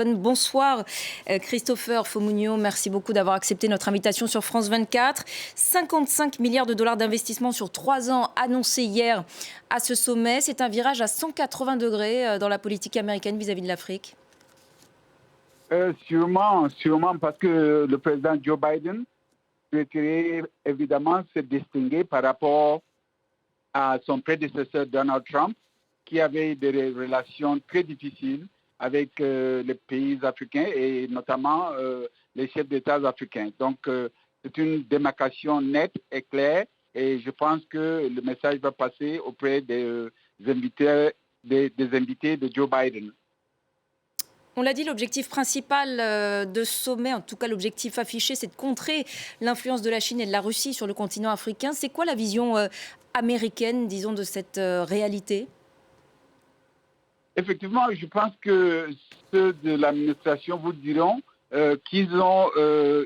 Bonsoir Christopher Fomunio, merci beaucoup d'avoir accepté notre invitation sur France 24. 55 milliards de dollars d'investissement sur 3 ans annoncés hier à ce sommet. C'est un virage à 180 degrés dans la politique américaine vis-à-vis de l'Afrique. Sûrement parce que le président Joe Biden souhaiterait évidemment se distinguer par rapport à son prédécesseur Donald Trump, qui avait des relations très difficiles avec les pays africains et notamment les chefs d'État africains. Donc, c'est une démarcation nette et claire et je pense que le message va passer auprès des invités de Joe Biden. On l'a dit, l'objectif principal de ce sommet, en tout cas l'objectif affiché, c'est de contrer l'influence de la Chine et de la Russie sur le continent africain. C'est quoi la vision américaine, disons, de cette réalité ? Effectivement, je pense que ceux de l'administration vous diront qu'ils ont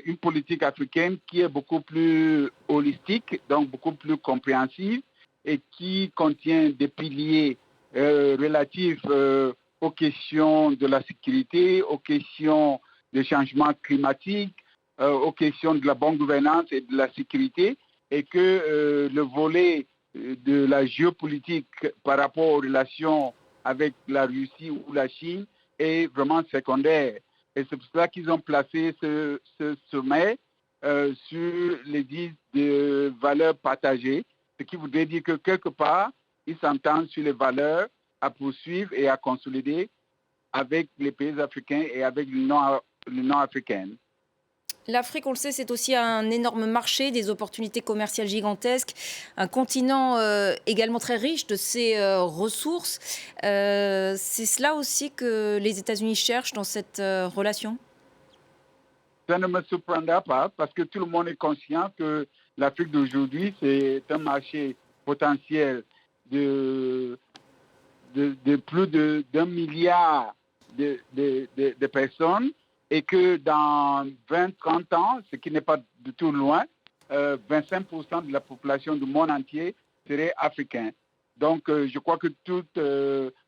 une politique africaine qui est beaucoup plus holistique, donc beaucoup plus compréhensive et qui contient des piliers relatifs aux questions de la sécurité, aux questions des changements climatiques, aux questions de la bonne gouvernance et de la sécurité, et que le volet de la géopolitique par rapport aux relations avec la Russie ou la Chine est vraiment secondaire. Et c'est pour cela qu'ils ont placé ce sommet sur les listes de valeurs partagées, ce qui voudrait dire que quelque part, ils s'entendent sur les valeurs à poursuivre et à consolider avec les pays africains et avec l'Union africaine. L'Afrique, on le sait, c'est aussi un énorme marché, des opportunités commerciales gigantesques, un continent également très riche de ses ressources. C'est cela aussi que les États-Unis cherchent dans cette relation ? Ça ne me surprendra pas parce que tout le monde est conscient que l'Afrique d'aujourd'hui, c'est un marché potentiel de plus d'1 milliard de personnes et que dans 20-30 ans, ce qui n'est pas du tout loin, 25% de la population du monde entier serait africain. Donc, je crois que toute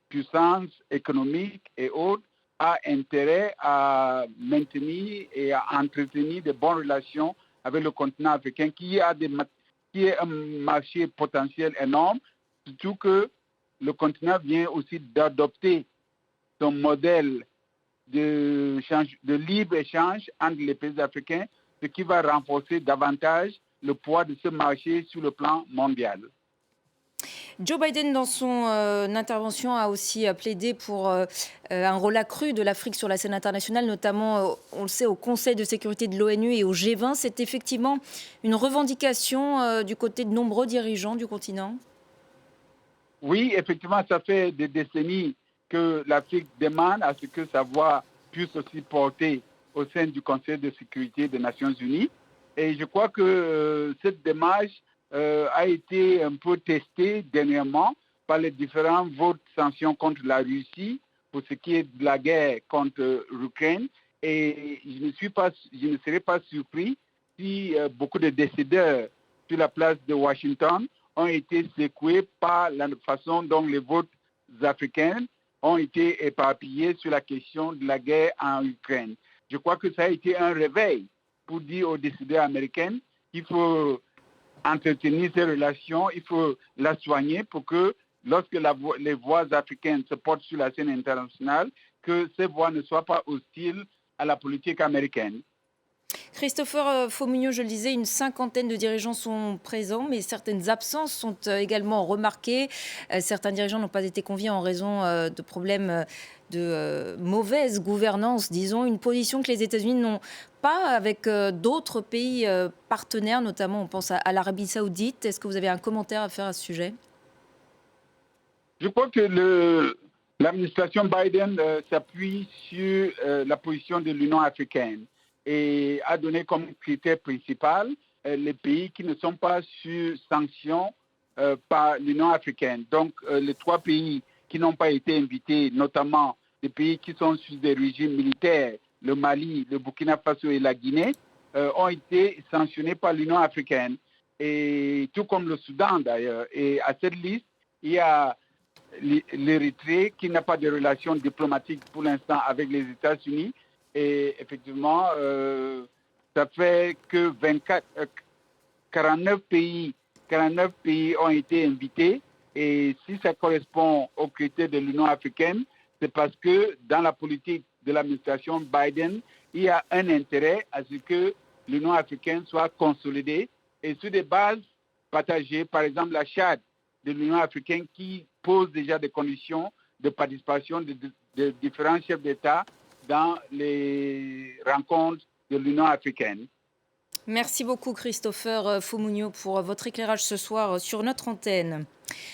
puissance économique et autres a intérêt à maintenir et à entretenir de bonnes relations avec le continent africain qui est un marché potentiel énorme, surtout que le continent vient aussi d'adopter son modèle de libre-échange entre les pays africains, ce qui va renforcer davantage le poids de ce marché sur le plan mondial. Joe Biden, dans son intervention, a aussi plaidé pour un rôle accru de l'Afrique sur la scène internationale, notamment, on le sait, au Conseil de sécurité de l'ONU et au G20. C'est effectivement une revendication du côté de nombreux dirigeants du continent ? Oui, effectivement, ça fait des décennies que l'Afrique demande à ce que sa voix puisse aussi porter au sein du Conseil de sécurité des Nations Unies. Et je crois que cette démarche a été un peu testée dernièrement par les différents votes de sanctions contre la Russie pour ce qui est de la guerre contre l'Ukraine. Et je ne serais pas surpris si beaucoup de décideurs sur la place de Washington ont été secoués par la façon dont les votes africains ont été éparpillés sur la question de la guerre en Ukraine. Je crois que ça a été un réveil pour dire aux décideurs américains qu'il faut entretenir ces relations, il faut la soigner pour que lorsque les voix africaines se portent sur la scène internationale, que ces voix ne soient pas hostiles à la politique américaine. Christopher Fomunio, je le disais, une cinquantaine de dirigeants sont présents, mais certaines absences sont également remarquées. Certains dirigeants n'ont pas été conviés en raison de problèmes de mauvaise gouvernance, disons, une position que les États-Unis n'ont pas avec d'autres pays partenaires, notamment on pense à l'Arabie Saoudite. Est-ce que vous avez un commentaire à faire à ce sujet ? Je crois que l'administration Biden s'appuie sur la position de l'Union africaine et a donné comme critère principal les pays qui ne sont pas sur sanctions par l'Union africaine. Donc, les 3 pays qui n'ont pas été invités, notamment les pays qui sont sous des régimes militaires, le Mali, le Burkina Faso et la Guinée, ont été sanctionnés par l'Union africaine, et tout comme le Soudan d'ailleurs. Et à cette liste, il y a l'Érythrée, qui n'a pas de relations diplomatiques pour l'instant avec les États-Unis. Et effectivement, ça fait que 49 pays ont été invités. Et si ça correspond aux critères de l'Union africaine, c'est parce que dans la politique de l'administration Biden, il y a un intérêt à ce que l'Union africaine soit consolidée et sur des bases partagées. Par exemple, la charte de l'Union africaine qui pose déjà des conditions de participation de différents chefs d'État dans les rencontres de l'Union africaine. Merci beaucoup Christopher Fomugno pour votre éclairage ce soir sur notre antenne.